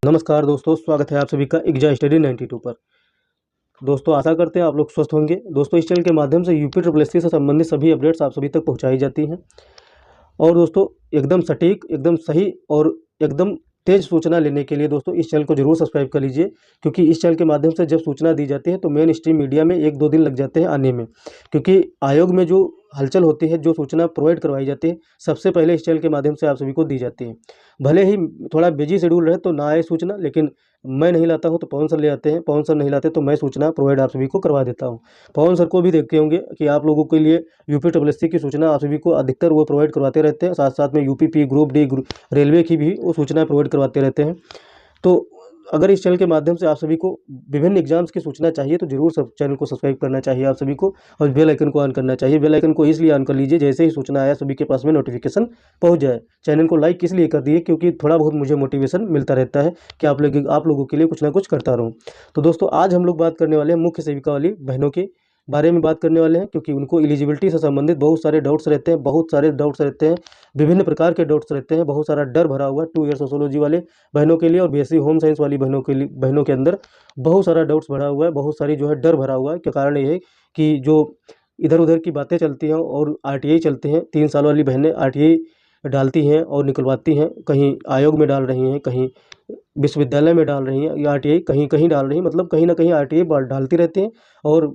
नमस्कार दोस्तों, स्वागत है आप सभी का एग्जा स्टडी 92 पर। दोस्तों आशा करते हैं आप लोग स्वस्थ होंगे। दोस्तों इस चैनल के माध्यम से यूपी ट्रिपल एससी से संबंधित सभी अपडेट्स आप सभी तक पहुंचाई जाती हैं। और दोस्तों एकदम सटीक, एकदम सही और एकदम तेज सूचना लेने के लिए दोस्तों इस चैनल को जरूर सब्सक्राइब कर लीजिए, क्योंकि इस चैनल के माध्यम से जब सूचना दी जाती है तो मेन स्ट्रीम मीडिया में 1-2 दिन लग जाते हैं आने में, क्योंकि आयोग में जो हलचल होती है, जो सूचना प्रोवाइड करवाई जाती है, सबसे पहले इस चैनल के माध्यम से आप सभी को दी जाती है। भले ही थोड़ा बिजी शेड्यूल रहे तो ना आए सूचना, लेकिन मैं नहीं लाता हूं तो पवन सर ले आते हैं, पवन सर नहीं लाते तो मैं सूचना प्रोवाइड आप सभी को करवा देता हूं। पवन सर को भी देखते होंगे कि आप लोगों के लिए यूपी ट्रिपल एससी की सूचना आप सभी को अधिकतर वो प्रोवाइड करवाते रहते हैं। साथ साथ में UP P group D railway की भी वो सूचना प्रोवाइड करवाते रहते हैं। तो अगर इस चैनल के माध्यम से आप सभी को विभिन्न एग्जाम्स की सूचना चाहिए तो जरूर सब चैनल को सब्सक्राइब करना चाहिए आप सभी को, और बेल आइकन को ऑन करना चाहिए। बेल आइकन को इसलिए ऑन कर लीजिए, जैसे ही सूचना आया सभी के पास में नोटिफिकेशन पहुंच जाए। चैनल को लाइक इसलिए कर दिए क्योंकि थोड़ा बहुत मुझे मोटिवेशन मिलता रहता है कि आप लोगों के लिए कुछ ना कुछ करता रहूँ। तो दोस्तों आज हम लोग बात करने वाले हैं मुख्य सेविका वाली बहनों के बारे में बात करने वाले हैं, क्योंकि उनको एलिजिबिलिटी से संबंधित बहुत सारे डाउट्स रहते हैं, विभिन्न प्रकार के डाउट्स रहते हैं, बहुत सारा डर भरा हुआ है 2 ईयर सोशोलॉजी वाले बहनों के लिए और बीएससी होम साइंस वाली बहनों के अंदर बहुत सारा डाउट्स भरा हुआ है, बहुत सारी जो है डर भरा हुआ है। के कारण ये है कि जो इधर उधर की बातें चलती हैं और आरटीआई चलते हैं, 3 साल वाली बहनें आरटीआई डालती हैं और निकलवाती हैं, कहीं आयोग में डाल रही हैं, कहीं विश्वविद्यालय में डाल रही हैं, या आरटीआई कहीं कहीं डाल रही हैं, मतलब कहीं ना कहीं आरटीआई डालती रहती हैं और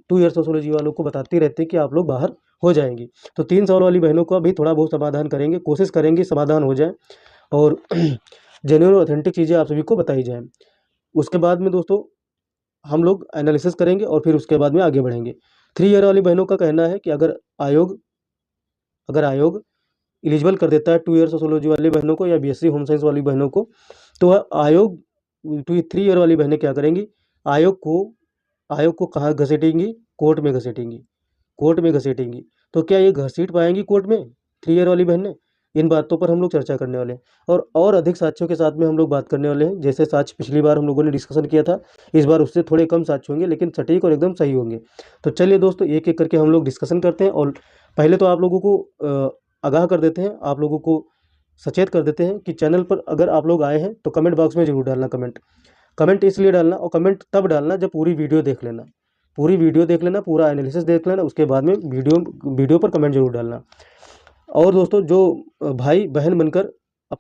2 ईयर सोशोलॉजी वालों को बताती रहती हैं कि आप लोग बाहर हो जाएंगी। तो 3 साल वाली बहनों का भी थोड़ा बहुत समाधान करेंगे, कोशिश करेंगे समाधान हो जाए और जेन्युइन ऑथेंटिक चीज़ें आप सभी को बताई जाएँ। उसके बाद में दोस्तों हम लोग एनालिसिस करेंगे और फिर उसके बाद में आगे बढ़ेंगे। 3 ईयर वाली बहनों का कहना है कि अगर आयोग एलिजिबल कर देता है 2 ईयर सोशोलॉजी वाली बहनों को या बीएससी होम साइंस वाली बहनों को, तो वह आयोग 3 ईयर वाली बहनें क्या करेंगी, आयोग को कहाँ घसीटेंगी, कोर्ट में घसीटेंगी। तो क्या ये घसीट पाएंगी कोर्ट में 3 ईयर वाली बहनें? इन बातों पर हम लोग चर्चा करने वाले हैं और अधिक साक्ष्यों के साथ में हम लोग बात करने वाले हैं। जैसे साक्ष्य पिछली बार हम लोगों ने डिस्कशन किया था, इस बार उससे थोड़े कम साक्ष्य होंगे, लेकिन सटीक और एकदम सही होंगे। तो चलिए दोस्तों एक एक करके हम लोग डिस्कशन करते हैं। और पहले तो आप लोगों को आगाह कर देते हैं, आप लोगों को सचेत कर देते हैं कि चैनल पर अगर आप लोग आए हैं तो कमेंट बॉक्स में जरूर डालना कमेंट इसलिए डालना, और कमेंट तब डालना जब पूरी वीडियो देख लेना, पूरा एनालिसिस देख लेना, उसके बाद में वीडियो पर कमेंट जरूर डालना। और दोस्तों जो भाई बहन बनकर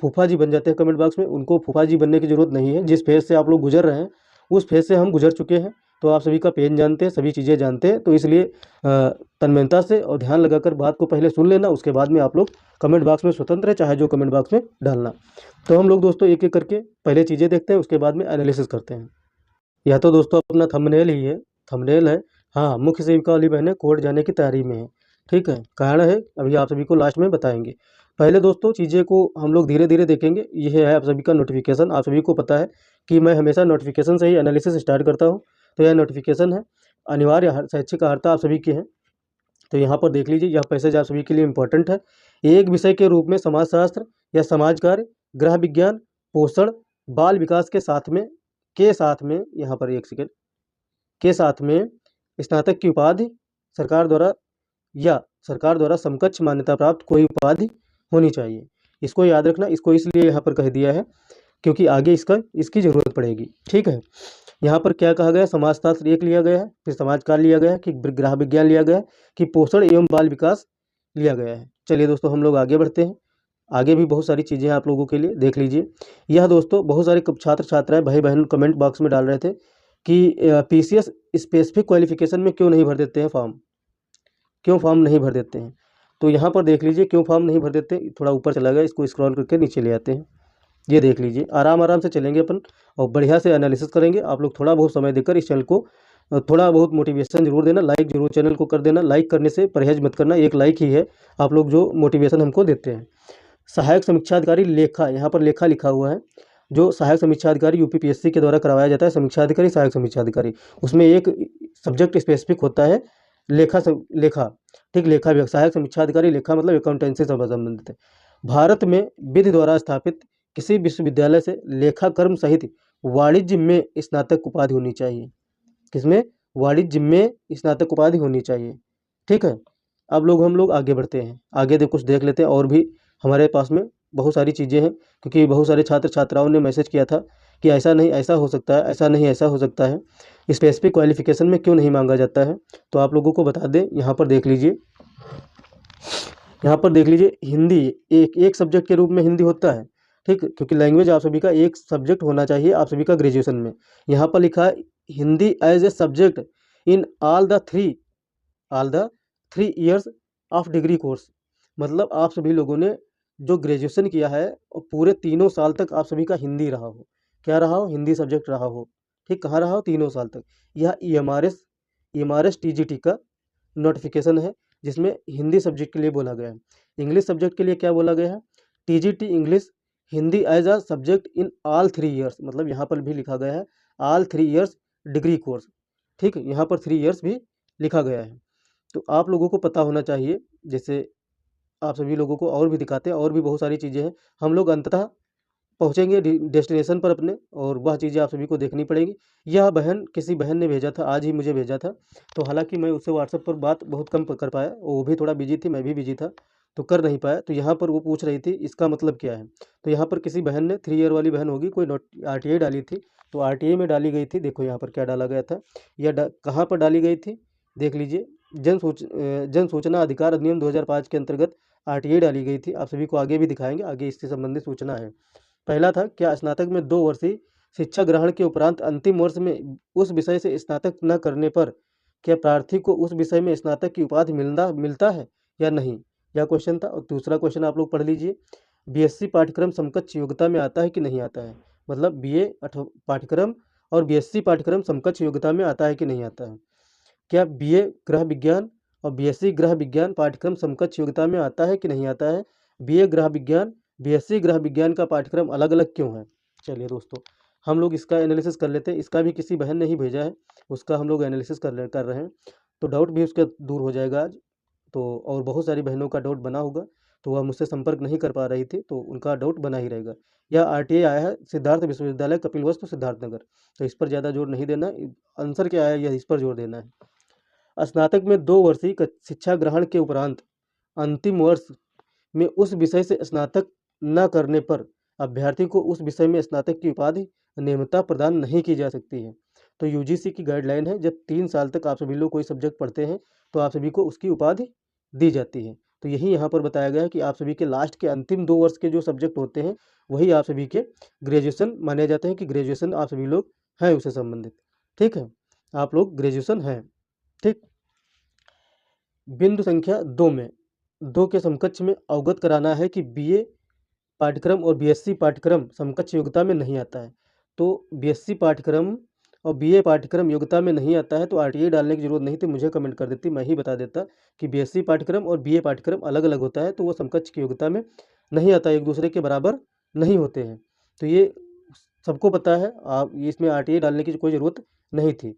फूफा जी बन जाते हैं कमेंट बॉक्स में, उनको फूफा जी बनने की ज़रूरत नहीं है। जिस फेज से आप लोग गुजर रहे हैं उस फेज से हम गुजर चुके हैं, तो आप सभी का पेन जानते हैं, सभी चीज़ें जानते हैं। तो इसलिए तन्मयता से और ध्यान लगाकर बात को पहले सुन लेना, उसके बाद में आप लोग कमेंट बॉक्स में स्वतंत्र है, चाहे जो कमेंट बॉक्स में डालना। तो हम लोग दोस्तों एक एक करके पहले चीज़ें देखते हैं, उसके बाद में एनालिसिस करते हैं। यह तो दोस्तों अपना थंबनेल ही है, थंबनेल है। हाँ, मुख्य सेविका वाली बहनें कोर्ट जाने की तैयारी में है। ठीक है, कारण है अभी आप सभी को लास्ट में बताएंगे। पहले दोस्तों चीज़ें को हम लोग धीरे धीरे देखेंगे। यह है आप सभी का नोटिफिकेशन। आप सभी को पता है कि मैं हमेशा नोटिफिकेशन से ही एनालिसिस स्टार्ट करता हूँ। तो यह नोटिफिकेशन है, अनिवार्य शैक्षिक अर्हता आप सभी की है। तो यहाँ पर देख लीजिए, यह पैसेज आप सभी के लिए इम्पोर्टेंट है। एक विषय के रूप में समाजशास्त्र या समाज कार्य, गृह विज्ञान, पोषण, बाल विकास के साथ में यहाँ पर एक सेकेंड, के साथ में स्नातक की उपाधि सरकार द्वारा समकक्ष मान्यता प्राप्त कोई उपाधि होनी चाहिए। इसको याद रखना। इसको इसलिए यहाँ पर कह दिया है क्योंकि आगे इसकी ज़रूरत पड़ेगी। ठीक है, यहाँ पर क्या कहा गया, समाजशास्त्र एक लिया गया है, फिर समाज कार्य लिया गया है, कि गृह विज्ञान लिया गया है, कि पोषण एवं बाल विकास लिया गया है। चलिए दोस्तों हम लोग आगे बढ़ते हैं। आगे भी बहुत सारी चीज़ें आप लोगों के लिए देख लीजिए। यह दोस्तों बहुत सारे छात्र छात्राएं भाई बहन कमेंट बॉक्स में डाल रहे थे कि पीसीएस स्पेसिफिक क्वालिफिकेशन में क्यों नहीं भर देते हैं फॉर्म नहीं भर देते हैं। तो यहाँ पर देख लीजिए क्यों फॉर्म नहीं भर देते। थोड़ा ऊपर चला गया, इसको स्क्रॉल करके नीचे ले आते हैं। ये देख लीजिए, आराम से चलेंगे अपन और बढ़िया से एनालिसिस करेंगे। आप लोग थोड़ा बहुत समय देकर इस चैनल को थोड़ा बहुत मोटिवेशन जरूर देना, लाइक जरूर चैनल को कर देना। लाइक करने से परहेज मत करना, एक लाइक ही है आप लोग जो मोटिवेशन हमको देते हैं। सहायक समीक्षा अधिकारी लेखा, यहाँ पर लेखा लिखा हुआ है। जो सहायक समीक्षा अधिकारी यूपीपीएससी के द्वारा करवाया जाता है, समीक्षा अधिकारी, सहायक समीक्षा अधिकारी, उसमें एक सब्जेक्ट स्पेसिफिक होता है लेखा। ठीक, लेखा विभाग, सहायक समीक्षा अधिकारी लेखा मतलब अकाउंटेंसी से संबंधित है। भारत में विधि द्वारा स्थापित किसी विश्वविद्यालय से लेखाकर्म सहित वाणिज्य में स्नातक उपाधि होनी चाहिए। किसमें? वाणिज्य में स्नातक उपाधि होनी चाहिए। ठीक है, अब हम लोग आगे बढ़ते हैं। आगे कुछ देख लेते हैं, और भी हमारे पास में बहुत सारी चीज़ें हैं, क्योंकि बहुत सारे छात्र छात्राओं ने मैसेज किया था कि ऐसा नहीं ऐसा हो सकता है, ऐसा नहीं ऐसा हो सकता है, स्पेसिफिक क्वालिफिकेशन में क्यों नहीं मांगा जाता है। तो आप लोगों को बता दें, यहाँ पर देख लीजिए, यहाँ पर देख लीजिए, हिंदी एक एक सब्जेक्ट के रूप में हिंदी होता है, ठीक, क्योंकि लैंग्वेज आप सभी का एक सब्जेक्ट होना चाहिए आप सभी का ग्रेजुएशन में। यहाँ पर लिखा है Hindi as a subject in all the 3 years of degree course. मतलब आप सभी लोगों ने जो ग्रेजुएशन किया है और पूरे 3 साल तक आप सभी का हिंदी रहा हो, क्या रहा हो, हिंदी सब्जेक्ट रहा हो, ठीक, कहाँ रहा हो, 3 साल तक। यह ई एम आर एस टी का नोटिफिकेशन है, जिसमें हिंदी सब्जेक्ट के लिए बोला गया है। इंग्लिश सब्जेक्ट के लिए क्या बोला गया है, टी English Hindi as a subject in all 3 years, मतलब यहाँ पर भी लिखा गया है ऑल 3 ईयर्स डिग्री कोर्स, ठीक, यहाँ पर 3 ईयर्स भी लिखा गया है। तो आप लोगों को पता होना चाहिए, जैसे आप सभी लोगों को और भी दिखाते हैं, और भी बहुत सारी चीज़ें हैं। हम लोग अंततः पहुँचेंगे डेस्टिनेशन पर अपने, और वह चीज़ें आप सभी को देखनी पड़ेगी। यह बहन, किसी बहन ने भेजा था, आज ही मुझे भेजा था, तो हालांकि मैं उससे व्हाट्सएप पर बात बहुत कम कर पाया, वो भी थोड़ा बिजी थी, मैं भी बिजी था, तो कर नहीं पाया। तो यहाँ पर वो पूछ रही थी इसका मतलब क्या है। तो यहाँ पर किसी बहन ने 3 ईयर वाली बहन होगी, कोई नोट RTI डाली थी, तो RTI में डाली गई थी। देखो यहाँ पर क्या डाला गया था, यह कहाँ पर डाली गई थी, देख लीजिए, जन सूचना अधिकार अधिनियम 2005 के अंतर्गत RTI डाली गई थी। आप सभी को आगे भी दिखाएंगे, आगे इससे संबंधित सूचना है। पहला था, क्या स्नातक में 2 वर्षीय शिक्षा ग्रहण के उपरांत अंतिम वर्ष में उस विषय से स्नातक न करने पर क्या प्रार्थी को उस विषय में स्नातक की उपाधि मिलता है या नहीं, यह क्वेश्चन था। और दूसरा क्वेश्चन आप लोग पढ़ लीजिए, BSc पाठ्यक्रम समकक्ष योग्यता में आता है कि नहीं आता है, मतलब BA पाठ्यक्रम और BSc पाठ्यक्रम समकक्ष योग्यता में आता है कि नहीं आता है। क्या BA गृह विज्ञान और BSc गृह विज्ञान पाठ्यक्रम समकक्ष योग्यता में आता है कि नहीं आता है। BA गृह विज्ञान, BSc गृह विज्ञान का पाठ्यक्रम अलग अलग क्यों है। चलिए दोस्तों, हम लोग इसका एनालिसिस कर लेते हैं। इसका भी किसी बहन ने ही भेजा है, उसका हम लोग एनालिसिस कर रहे हैं, तो डाउट भी उसका दूर हो जाएगा आज। तो और बहुत सारी बहनों का डाउट बना होगा, तो वह मुझसे संपर्क नहीं कर पा रही थी, तो उनका डाउट बना ही रहेगा। यह RTI आया है सिद्धार्थ विश्वविद्यालय कपिलवस्तु सिद्धार्थनगर, तो इस पर ज़्यादा जोर नहीं देना, आंसर क्या आया यह इस पर जोर देना है। स्नातक में 2 वर्षीय शिक्षा ग्रहण के उपरांत अंतिम वर्ष में उस विषय से स्नातक न करने पर अभ्यर्थी को उस विषय में स्नातक की उपाधि नियमितता प्रदान नहीं की जा सकती है। तो UGC की गाइडलाइन है, जब 3 साल तक आप सभी लोग कोई सब्जेक्ट पढ़ते हैं तो आप सभी को उसकी उपाधि दी जाती है। तो यही यहाँ पर बताया गया है कि आप सभी के लास्ट के अंतिम 2 वर्ष के जो सब्जेक्ट होते हैं वही आप सभी के ग्रेजुएशन माने जाते हैं, कि ग्रेजुएशन आप सभी लोग हैं उससे संबंधित, ठीक है, आप लोग ग्रेजुएशन हैं, ठीक। बिंदु संख्या 2 में 2 के समकक्ष में अवगत कराना है कि BA पाठ्यक्रम और BSc पाठ्यक्रम समकक्ष योग्यता में नहीं आता है। तो BSc पाठ्यक्रम और BA पाठ्यक्रम योग्यता में नहीं आता है, तो RTI डालने की जरूरत नहीं थी, मुझे कमेंट कर देती, मैं ही बता देता कि BSc पाठ्यक्रम और BA पाठ्यक्रम अलग अलग होता है, तो वो समकक्ष की योग्यता में नहीं आता, एक दूसरे के बराबर नहीं होते हैं। तो ये सबको पता है, आप इसमें RTI डालने की कोई ज़रूरत नहीं थी।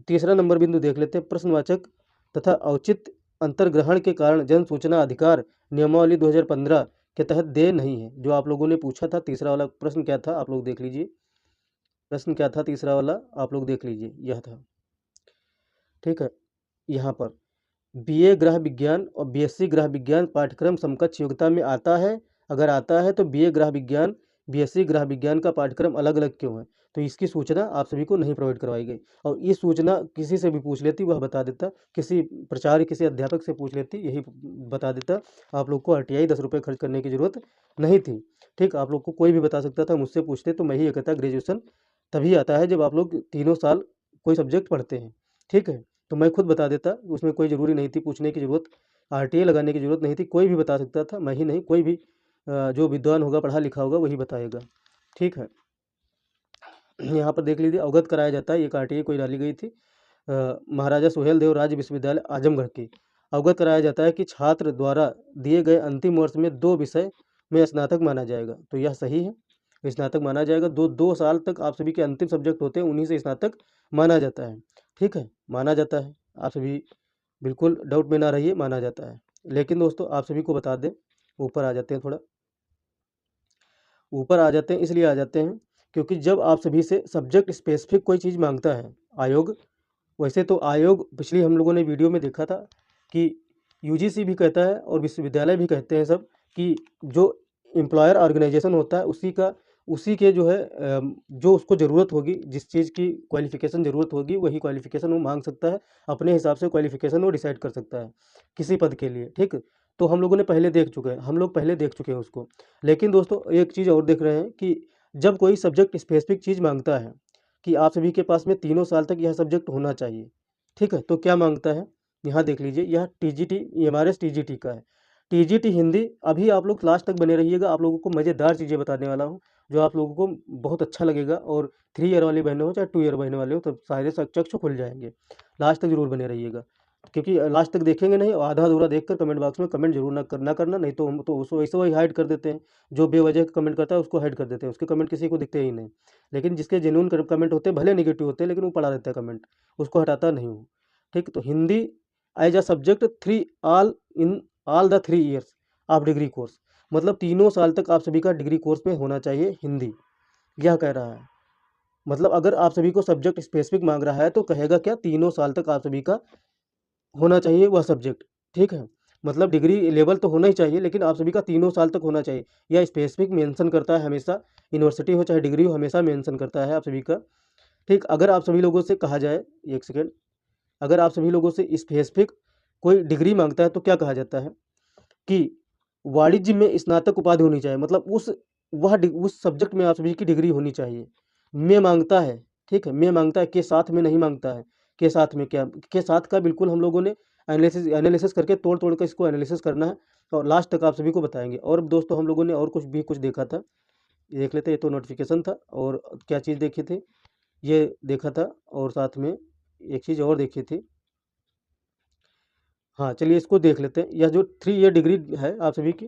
तीसरा नंबर बिंदु देख लेते हैं, प्रश्नवाचक तथा औचित्य अंतर्ग्रहण के कारण जन सूचना अधिकार नियमावली 2015 के तहत देय नहीं है। जो आप लोगों ने पूछा था, तीसरा वाला प्रश्न क्या था, आप लोग देख लीजिए, प्रश्न क्या था तीसरा वाला, आप लोग देख लीजिए, यह था, ठीक है। यहाँ पर BA गृह विज्ञान और BSc गृह विज्ञान पाठ्यक्रम समकक्ष योग्यता में आता है, अगर आता है तो BA गृह विज्ञान BSc गृह विज्ञान का पाठ्यक्रम अलग अलग क्यों है। तो इसकी सूचना आप सभी को नहीं प्रोवाइड करवाई गई, और ये सूचना किसी से भी पूछ लेती वह बता देता, किसी प्राचार्य किसी अध्यापक से पूछ लेती यही बता देता। आप लोग को RTI 10 रुपये खर्च करने की ज़रूरत नहीं थी, ठीक। आप लोग को कोई भी बता सकता था, मुझसे पूछते तो मैं ही ये कहता ग्रेजुएशन तभी आता है जब आप लोग 3 साल कोई सब्जेक्ट पढ़ते हैं, ठीक है। तो मैं खुद बता देता, उसमें कोई ज़रूरी नहीं थी पूछने की ज़रूरत, RTI लगाने की ज़रूरत नहीं थी, कोई भी बता सकता था, मैं ही नहीं, कोई भी जो विद्वान होगा पढ़ा लिखा होगा वही बताएगा, ठीक है। यहाँ पर देख लीजिए, अवगत कराया जाता है, एक RTI कोई डाली गई थी, महाराजा सुहेल देव राज्य विश्वविद्यालय आजमगढ़ की। अवगत कराया जाता है कि छात्र द्वारा दिए गए अंतिम वर्ष में 2 विषय में स्नातक माना जाएगा, तो यह सही है, स्नातक माना जाएगा। 2 साल तक आप सभी के अंतिम सब्जेक्ट होते हैं, उन्हीं से स्नातक माना जाता है, ठीक है, माना जाता है। आप सभी बिल्कुल डाउट में ना रहिए, माना जाता है। लेकिन दोस्तों आप सभी को बता दें, ऊपर आ जाते हैं, थोड़ा ऊपर आ जाते हैं, इसलिए आ जाते हैं क्योंकि जब आप सभी से सब्जेक्ट स्पेसिफिक कोई चीज़ मांगता है आयोग, वैसे तो आयोग पिछली हम लोगों ने वीडियो में देखा था कि UGC भी कहता है और विश्वविद्यालय भी कहते हैं सब कि जो एम्प्लॉयर ऑर्गेनाइजेशन होता है उसी का उसी के जो है जो उसको ज़रूरत होगी, जिस चीज़ की क्वालिफ़िकेशन ज़रूरत होगी, वही क्वालिफ़िकेशन वो माँग सकता है। अपने हिसाब से क्वालिफ़िकेशन वो डिसाइड कर सकता है, किसी पद के लिए, ठीक? तो हम लोगों ने पहले देख चुके हैं, हम लोग पहले देख चुके हैं उसको। लेकिन दोस्तों एक चीज़ और देख रहे हैं कि जब कोई सब्जेक्ट स्पेसिफ़िक चीज़ माँगता है, कि आप सभी के पास में तीनों साल तक यह सब्जेक्ट होना चाहिए, ठीक है? तो क्या माँगता है? यहाँ देख लीजिए, यह टीजीटी एमआरएस टीजीटी का है। टीजीटी हिंदी, अभी आप लोग लास्ट तक बने रहिएगा, आप लोगों को मज़ेदार चीज़ें बताने वाला हूँ, जो आप लोगों को बहुत अच्छा लगेगा। और 3 ईयर वाली बहनें हो चाहे 2 ईयर बहने वाले हो, तो सारे चक्षु खुल जाएँगे। लास्ट तक ज़रूर बने रहिएगा, क्योंकि लास्ट तक देखेंगे नहीं और आधा-अधूरा देखकर कमेंट बॉक्स में कमेंट ज़रूर ना करना, नहीं तो हम तो उसको वैसे वही हाइड कर देते हैं। जो बेवजह कमेंट करता है उसको हाइड कर देते हैं, उसके कमेंट किसी को दिखते ही नहीं। लेकिन जिसके जेन्युइन कमेंट होते हैं, भले नेगेटिव होते हैं, लेकिन वो पढ़ा रहता है कमेंट, उसको हटाता नहीं हूँ। ठीक, तो Hindi as a subject three all in all the 3 years of degree course, मतलब तीनों साल तक आप सभी का डिग्री कोर्स में होना चाहिए हिंदी, यह कह रहा है। मतलब अगर आप सभी को सब्जेक्ट स्पेसिफिक मांग रहा है तो कहेगा क्या, तीनों साल तक आप सभी का होना चाहिए वह सब्जेक्ट, ठीक है? मतलब डिग्री लेवल तो होना ही चाहिए, लेकिन आप सभी का तीनों साल तक होना चाहिए। यह स्पेसिफिक मेंशन करता है हमेशा, यूनिवर्सिटी हो चाहे डिग्री हो, हमेशा मेंशन करता है आप सभी का। ठीक, अगर आप सभी लोगों से कहा जाए, एक सेकेंड, अगर आप सभी लोगों से स्पेसिफिक कोई डिग्री मांगता है तो क्या कहा जाता है कि वाणिज्य में स्नातक उपाधि होनी चाहिए, मतलब उस सब्जेक्ट में आप सभी की डिग्री होनी चाहिए। में मांगता है, ठीक है, में मांगता है, के साथ में नहीं मांगता है। के साथ में क्या, के साथ का बिल्कुल हम लोगों ने एनालिसिस करके तोड़ कर इसको एनालिसिस करना है और लास्ट तक आप सभी को बताएंगे। और दोस्तों हम लोगों ने और कुछ देखा था, ये देख लेते हैं। ये तो नोटिफिकेशन था, और क्या चीज़ देखी थी, ये देखा था, और साथ में एक चीज़ और देखी थी। हाँ, चलिए इसको देख लेते हैं। यह जो 3 ईयर डिग्री है आप सभी की,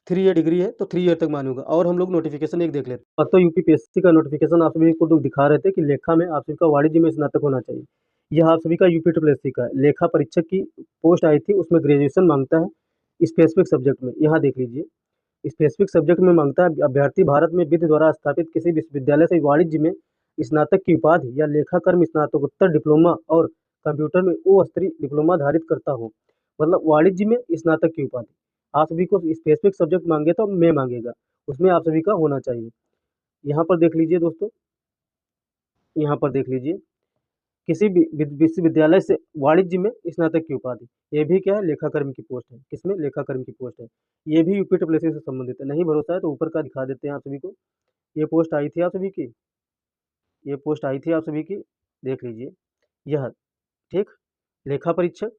3 ईयर डिग्री है तो 3 ईयर तक मान्य होगा। और हम लोग नोटिफिकेशन एक देख लेते हैं। तो यूपीपीएससी का नोटिफिकेशन आप सभी को तो दिखा रहे थे कि लेखा में आप सभी का वाणिज्य में स्नातक होना चाहिए। यह आप सभी का यूपी ट्रिपल एससी का है। लेखा परीक्षक की पोस्ट आई थी, उसमें ग्रेजुएशन मांगता है स्पेसिफिक सब्जेक्ट में। यहाँ देख लीजिए, स्पेसिफिक सब्जेक्ट में मांगता है अभ्यर्थी भारत में विधि द्वारा स्थापित किसी विश्वविद्यालय से वाणिज्य में स्नातक की उपाधि या लेखाकर्म स्नातकोत्तर डिप्लोमा और कंप्यूटर में स्तरीय डिप्लोमा धारित करता हो, मतलब वाणिज्य में स्नातक की उपाधि। आप सभी को स्पेसिफिक सब्जेक्ट मांगे तो में मांगेगा, उसमें आप सभी का होना चाहिए। यहाँ पर देख लीजिए दोस्तों, यहाँ पर देख लीजिए, किसी भी विश्वविद्यालय से वाणिज्य में स्नातक की उपाधि, ये भी क्या है, लेखाकर्मी की पोस्ट है। किसमें, लेखाकर्मी की पोस्ट है। ये भी यूपी ट्रिपल एससी से संबंधित है। नहीं भरोसा है तो ऊपर का दिखा देते हैं आप सभी को। ये पोस्ट आई थी आप सभी की, ये पोस्ट आई थी आप सभी की, देख लीजिए यह, ठीक। लेखा परीक्षक,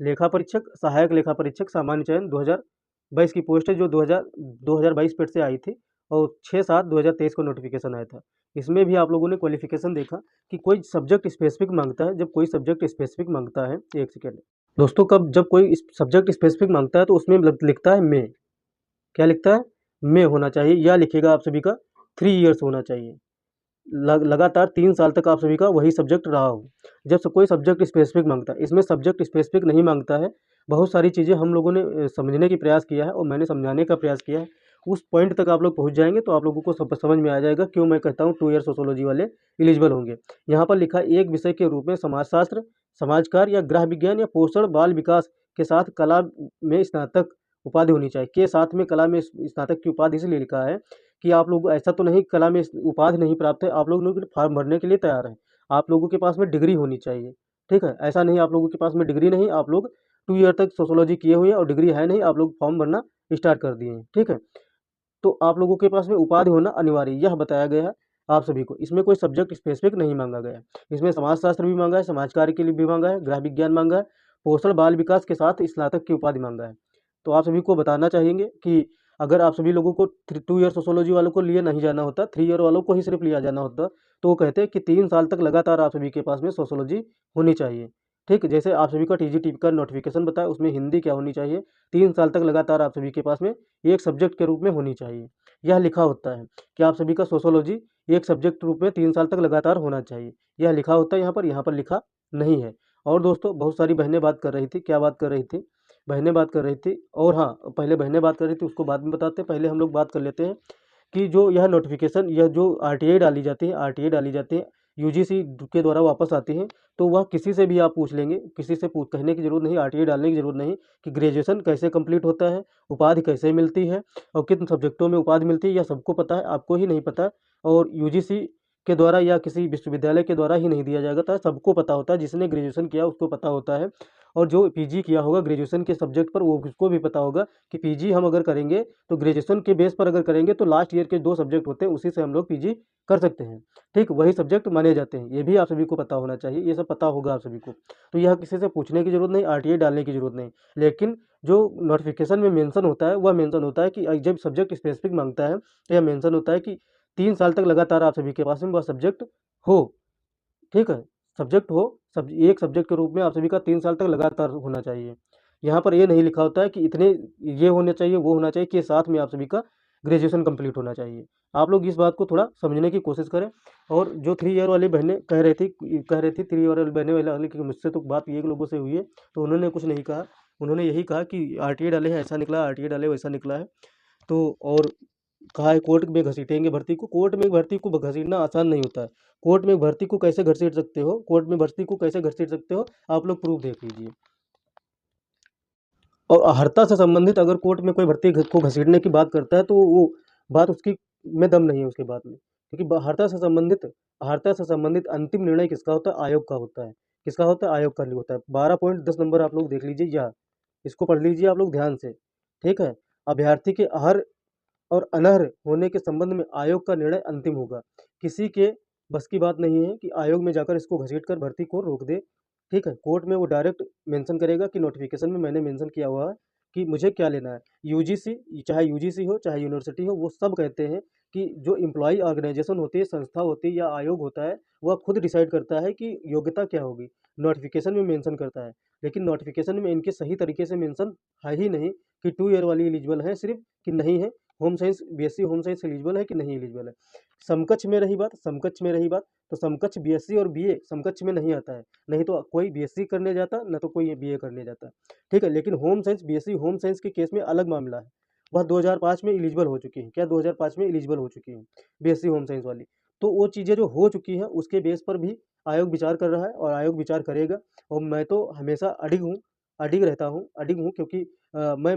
लेखा परीक्षक, सहायक लेखा परीक्षक सामान्य चयन 2022 की पोस्ट है, जो 2022 पेट से आई थी, और 6/7/2023 को नोटिफिकेशन आया था। इसमें भी आप लोगों ने क्वालिफिकेशन देखा कि कोई सब्जेक्ट स्पेसिफिक मांगता है। जब कोई सब्जेक्ट स्पेसिफिक मांगता है, एक सेकेंड दोस्तों, कब जब कोई सब्जेक्ट स्पेसिफिक मांगता है तो उसमें लिखता है में, क्या लिखता है, में होना चाहिए, या लिखेगा आप सभी का 3 ईयर्स होना चाहिए। लगातार 3 साल तक आप सभी का वही सब्जेक्ट रहा हो। जब कोई सब्जेक्ट स्पेसिफिक मांगता है, इसमें सब्जेक्ट स्पेसिफिक नहीं मांगता है। बहुत सारी चीज़ें हम लोगों ने समझने की प्रयास किया है और मैंने समझाने का प्रयास किया है। उस पॉइंट तक आप लोग पहुंच जाएंगे तो आप लोगों को सब समझ में आ जाएगा क्यों मैं कहता हूँ 2 ईयर सोशियोलॉजी वाले एलिजिबल होंगे। यहाँ पर लिखा है, एक विषय के रूप में समाजशास्त्र, समाजकार या गृह विज्ञान या पोषण बाल विकास के साथ कला में स्नातक उपाधि होनी चाहिए। के साथ में कला में स्नातक की उपाधि इसलिए लिखा है कि आप लोग, ऐसा तो नहीं कला में उपाधि नहीं प्राप्त है, आप लोग फॉर्म भरने के लिए तैयार हैं, आप लोगों के पास में डिग्री होनी चाहिए, ठीक है। ऐसा नहीं आप लोगों के पास में डिग्री नहीं, आप लोग 2 ईयर तक सोशियोलॉजी किए हुए हैं और डिग्री है नहीं, आप लोग फॉर्म भरना स्टार्ट कर दिए हैं, ठीक है। तो आप लोगों के पास में उपाधि होना अनिवार्य, यह बताया गया है आप सभी को। इसमें कोई सब्जेक्ट स्पेसिफिक नहीं मांगा गया है। इसमें समाजशास्त्र भी मांगा है, समाज कार्य के लिए भी मांगा है, गृह विज्ञान मांगा है, पोषण बाल विकास के साथ स्नातक की उपाधि मांगा है। तो आप सभी को बताना चाहेंगे कि अगर आप सभी लोगों को 2 ईयर सोशियोलॉजी वालों को लिए नहीं जाना होता, 3 ईयर वालों को ही सिर्फ लिया जाना होता, तो वो कहते हैं कि 3 साल तक लगातार आप सभी के पास में सोशियोलॉजी होनी चाहिए, ठीक। जैसे आप सभी का टीजीटी का नोटिफिकेशन बताया, उसमें हिंदी क्या होनी चाहिए, 3 साल तक लगातार आप सभी के पास में एक सब्जेक्ट के रूप में होनी चाहिए। यह लिखा होता है कि आप सभी का सोशियोलॉजी एक सब्जेक्ट रूप में 3 साल तक लगातार होना चाहिए। यह लिखा होता है यहाँ पर लिखा नहीं है। और दोस्तों बहुत सारी बहनें बात कर रही थी, क्या बात कर रही थी, बहनें बात कर रही थी, और हाँ, पहले बहनें बात कर रही थी उसको बाद में बताते हैं। पहले हम लोग बात कर लेते हैं कि जो यह नोटिफिकेशन, यह जो आरटीआई डाली जाती है, आरटीआई डाली जाती है, यूजीसी के द्वारा वापस आती हैं, तो वह किसी से भी आप पूछ लेंगे, किसी से पूछ कहने की ज़रूरत नहीं, आरटीआई डालने की ज़रूरत नहीं कि ग्रेजुएशन कैसे कंप्लीट होता है, उपाधि कैसे मिलती है और किन सब्जेक्टों में उपाधि मिलती है, यह सबको पता है, आपको ही नहीं पता। और यूजीसी के द्वारा या किसी विश्वविद्यालय के द्वारा ही नहीं दिया जाता है, सबको पता होता है, जिसने ग्रेजुएशन किया उसको पता होता है। और जो पीजी किया होगा ग्रेजुएशन के सब्जेक्ट पर, वो उसको भी पता होगा कि पीजी हम अगर करेंगे तो ग्रेजुएशन के बेस पर अगर करेंगे तो लास्ट ईयर के 2 सब्जेक्ट होते हैं, उसी से हम लोग पीजी कर सकते हैं। ठीक, वही सब्जेक्ट माने जाते हैं, ये भी आप सभी को पता होना चाहिए, ये सब पता होगा आप सभी को। तो यह किसी से पूछने की ज़रूरत नहीं, आरटीआई डालने की ज़रूरत नहीं। लेकिन जो नोटिफिकेशन में मेंशन होता है, वह मेंशन होता है कि जब सब्जेक्ट स्पेसिफिक मांगता है, तो यह मेंशन होता है कि 3 साल तक लगातार आप सभी के पास में वह सब्जेक्ट हो। ठीक है? सब्जेक्ट हो, एक सब्जेक्ट के रूप में आप सभी का 3 साल तक लगातार होना चाहिए। यहाँ पर ये नहीं लिखा होता है कि इतने ये होने चाहिए, वो होना चाहिए, कि साथ में आप सभी का ग्रेजुएशन कंप्लीट होना चाहिए। आप लोग इस बात को थोड़ा समझने की कोशिश करें। और जो 3 ईयर वाली बहनें कह रही थी 3 ईयर वाली बहनें वाली कि मुझसे तो बात ये लोगों से हुई है, तो उन्होंने कुछ नहीं कहा। उन्होंने यही कहा कि आरटीआई डाले हैं, ऐसा निकला, आरटीआई डाले वैसा निकला है। तो और कहा है कोर्ट में घसीटेंगे भर्ती को। कोर्ट में भर्ती को घसीटना आसान नहीं होता है। कोर्ट में भर्ती को कैसे घसीट सकते हो, कोर्ट में भर्ती को कैसे घसीट सकते हो, आप लोग प्रूफ देख लीजिए। और अहर्ता से संबंधित अगर कोर्ट में कोई भर्ती को घसीटने की बात करता है, तो वो बात उसकी में दम नहीं है उसके बात में, क्योंकि अहर्ता से संबंधित अंतिम निर्णय किसका होता है? आयोग का होता है। किसका होता है? आयोग का होता है। 12.10 नंबर आप लोग देख लीजिए, या इसको पढ़ लीजिए आप लोग ध्यान से। ठीक है? अभ्यर्थी के अहर और अनर्ह होने के संबंध में आयोग का निर्णय अंतिम होगा। किसी के बस की बात नहीं है कि आयोग में जाकर इसको घसीटकर भर्ती को रोक दे। ठीक है? कोर्ट में वो डायरेक्ट मेंशन करेगा कि नोटिफिकेशन में मैंने मेंशन किया हुआ है कि मुझे क्या लेना है। यूजीसी, चाहे यूजीसी हो चाहे यूनिवर्सिटी हो, वो सब कहते हैं कि जो एम्प्लॉई ऑर्गेनाइजेशन होती है, संस्था होती है या आयोग होता है, वह खुद डिसाइड करता है कि योग्यता क्या होगी। नोटिफिकेशन में मेंशन करता है, लेकिन नोटिफिकेशन में इनके सही तरीके से मेंशन है ही नहीं कि 2 ईयर वाली एलिजिबल है सिर्फ, कि नहीं है। Home science, BSc home science eligible है कि नहीं एलिजिबल है। समकक्ष में रही बात, तो समकक्ष बीएससी और बीए समकक्ष में नहीं आता है। नहीं तो कोई बीएससी करने जाता, ना तो कोई बीए करने जाता। ठीक है? लेकिन home science, BSc home science के केस में अलग मामला है। वह 2005 में एलिजिबल हो चुकी है। क्या 2005 में एलिजिबल हो चुकी है बीएससी होम साइंस वाली। तो वो चीज़ें जो हो चुकी हैं, उसके बेस पर भी आयोग विचार कर रहा है और आयोग विचार करेगा। और मैं तो हमेशा अडिग रहता हूँ, क्योंकि मैं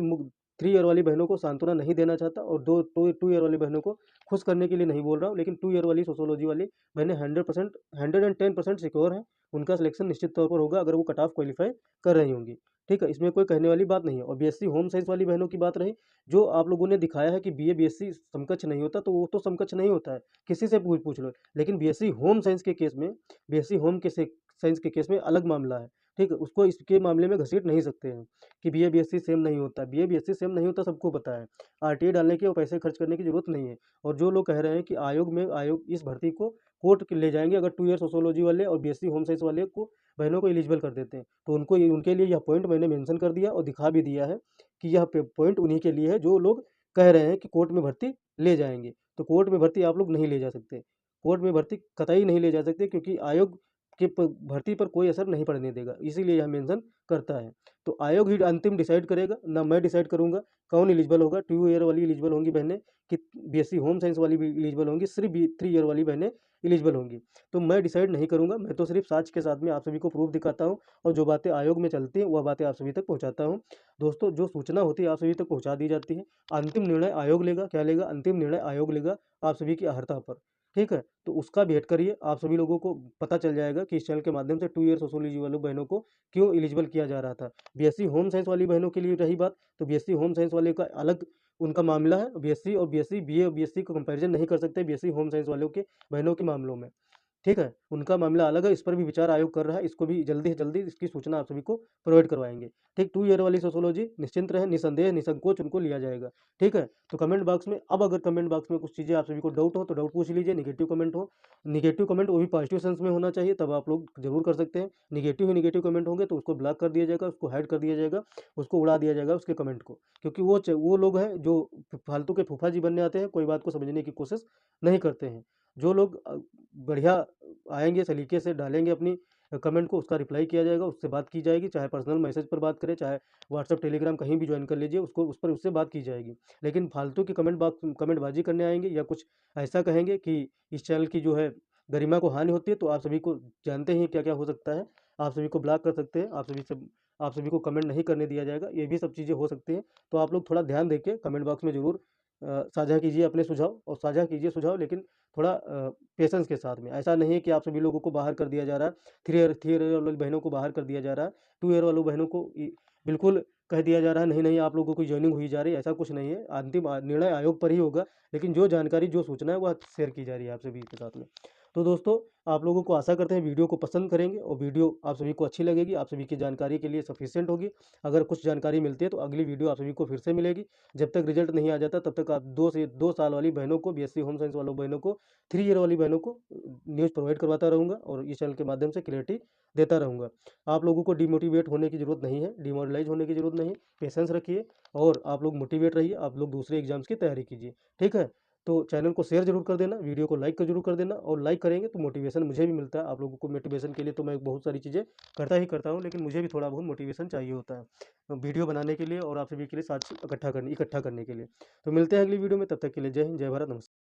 3 ईयर वाली बहनों को सांत्वना नहीं देना चाहता, और 2 ईयर वाली बहनों को खुश करने के लिए नहीं बोल रहा हूँ। लेकिन 2 ईयर वाली सोशियोलॉजी वाली बहनें 100%, 110% सिक्योर हैं। उनका सिलेक्शन निश्चित तौर पर होगा, अगर वो कट ऑफ क्वालीफाई कर रही होंगी। ठीक है? इसमें कोई कहने वाली बात नहीं है। और बीएससी होम साइंस वाली बहनों की बात रही, जो आप लोगों ने दिखाया है कि बीए बीएससी समकक्ष नहीं होता, तो वो तो समकक्ष नहीं होता है, किसी से पूछ लो। लेकिन बीएससी होम साइंस के केस में, बीएससी होम के साइंस के केस में अलग मामला है। ठीक है? उसको इसके मामले में घसीट नहीं सकते हैं कि बीए बीएससी सेम नहीं होता। बीए बीएससी सेम नहीं होता, सबको पता है। आरटीआई डालने की और पैसे खर्च करने की जरूरत नहीं है। और जो लोग कह रहे हैं कि आयोग इस भर्ती को कोर्ट ले जाएंगे, अगर 2 ईयर सोशियोलॉजी वाले और बीएससी होम साइंस वाले को बहनों को एलिजिबल कर देते हैं, तो उनके लिए यह पॉइंट मैंने मेंशन कर दिया और दिखा भी दिया है कि यह पॉइंट उन्हीं के लिए है जो लोग कह रहे हैं कि कोर्ट में भर्ती ले जाएंगे। तो कोर्ट में भर्ती आप लोग नहीं ले जा सकते। कोर्ट में भर्ती कतई नहीं ले जा सकते, क्योंकि आयोग के भर्ती पर कोई असर नहीं पड़ने देगा, इसीलिए यह मेंशन करता है। तो आयोग ही अंतिम डिसाइड करेगा, ना मैं डिसाइड करूंगा कौन एलिजिबल होगा। 2 ईयर वाली एलिजिबल होंगी बहनें, कि बीएससी होम साइंस वाली भी एलिजिबल होंगी, सिर्फ 3 ईयर वाली बहनें एलिजिबल होंगी। तो मैं डिसाइड नहीं करूंगा, मैं तो सिर्फ साक्ष्य के साथ में आप सभी को प्रूफ दिखाता हूँ, और जो बातें आयोग में चलती हैं वह बातें आप सभी तक पहुँचाता हूँ। दोस्तों, जो सूचना होती है आप सभी तक पहुँचा दी जाती है। अंतिम निर्णय आयोग लेगा, क्या लेगा? अंतिम निर्णय आयोग लेगा आप सभी की अहर्ता पर। ठीक है? तो उसका वेट करिए, आप सभी लोगों को पता चल जाएगा कि इस चैनल के माध्यम से 2 ईयर सोशियोलॉजी वाली बहनों को क्यों एलिजिबल किया जा रहा था। बीएससी होम साइंस वाली बहनों के लिए रही बात, तो बीएससी होम साइंस वाले का अलग उनका मामला है। बीएससी बीए और बीएससी को कंपैरिजन नहीं कर सकते बीएससी होम साइंस वालों के बहनों के मामलों में। ठीक है? उनका मामला अलग है, इस पर भी विचार आयोग कर रहा है। इसको भी जल्दी से जल्दी इसकी सूचना आप सभी को प्रोवाइड करवाएँगे। ठीक? 2 ईयर वाली सोशियोलॉजी निश्चिंत रहें, निसंदेह, निसंकोच उनको लिया जाएगा। ठीक है? तो कमेंट बॉक्स में, अब अगर कमेंट बॉक्स में कुछ चीज़ें आप सभी को डाउट हो, तो डाउट पूछ लीजिए। नेगेटिव कमेंट वो भी पॉजिटिव सेंस में होना चाहिए, तब आप लोग ज़रूर कर सकते हैं। नेगेटिव कमेंट होंगे तो उसको ब्लॉक कर दिया जाएगा, उसको हाइड कर दिया जाएगा, उसको उड़ा दिया जाएगा उसके कमेंट को। क्योंकि वो लोग हैं जो फालतू के फूफा जी बनने आते हैं, कोई बात को समझने की कोशिश नहीं करते हैं। जो लोग बढ़िया आएँगे, सलीके से डालेंगे अपनी कमेंट को, उसका रिप्लाई किया जाएगा, उससे बात की जाएगी, चाहे पर्सनल मैसेज पर बात करें, चाहे व्हाट्सएप, टेलीग्राम कहीं भी ज्वाइन कर लीजिए, उससे बात की जाएगी। लेकिन फालतू की कमेंटबाजी करने आएँगे या कुछ ऐसा कहेंगे कि इस चैनल की जो है गरिमा को हानि होती है तो आप सभी को जानते ही क्या क्या हो सकता है। आप सभी को ब्लॉक कर सकते हैं, आप सभी को कमेंट नहीं करने दिया जाएगा, ये भी सब चीज़ें हो सकती हैं। तो आप लोग थोड़ा ध्यान देके कमेंट बॉक्स में ज़रूर साझा कीजिए अपने सुझाव, और साझा कीजिए सुझाव, लेकिन थोड़ा पेशेंस के साथ में। ऐसा नहीं है कि आप सभी लोगों को बाहर कर दिया जा रहा है, थ्री ईयर वाली बहनों को बाहर कर दिया जा रहा है, 2 ईयर वालों बहनों को बिल्कुल कह दिया जा रहा है नहीं नहीं आप लोगों की जॉइनिंग हुई जा रही है, ऐसा कुछ नहीं है। अंतिम निर्णय आयोग पर ही होगा, लेकिन जो जानकारी जो सूचना है वह शेयर की जा रही है आप सभी के साथ में। तो दोस्तों, आप लोगों को आशा करते हैं वीडियो को पसंद करेंगे और वीडियो आप सभी को अच्छी लगेगी, आप सभी की जानकारी के लिए सफिशिएंट होगी। अगर कुछ जानकारी मिलती है तो अगली वीडियो आप सभी को फिर से मिलेगी। जब तक रिजल्ट नहीं आ जाता तब तक आप 2 साल वाली बहनों को, बीएससी होम साइंस वालों बहनों को, 3 ईयर वाली बहनों को न्यूज़ प्रोवाइड करवाता रहूँगा और इस चैनल के माध्यम से क्लैरिटी देता रहूँगा। आप लोगों को डिमोटिवेट होने की ज़रूरत नहीं है, डिमोरलाइज़ होने की ज़रूरत नहीं है। पेशेंस रखिए और आप लोग मोटिवेट रहिए, आप लोग दूसरे एग्ज़ाम्स की तैयारी कीजिए, ठीक है? तो चैनल को शेयर ज़रूर कर देना, वीडियो को लाइक ज़रूर कर देना, और लाइक करेंगे तो मोटिवेशन मुझे भी मिलता है। आप लोगों को मोटिवेशन के लिए तो मैं बहुत सारी चीज़ें करता ही करता हूँ, लेकिन मुझे भी थोड़ा बहुत मोटिवेशन चाहिए होता है वीडियो बनाने के लिए और आप सभी के लिए साथ इकट्ठा करने के लिए। तो मिलते हैं अगली वीडियो में, तब तक के लिए जय हिंद, जय भारत, नमस्कार।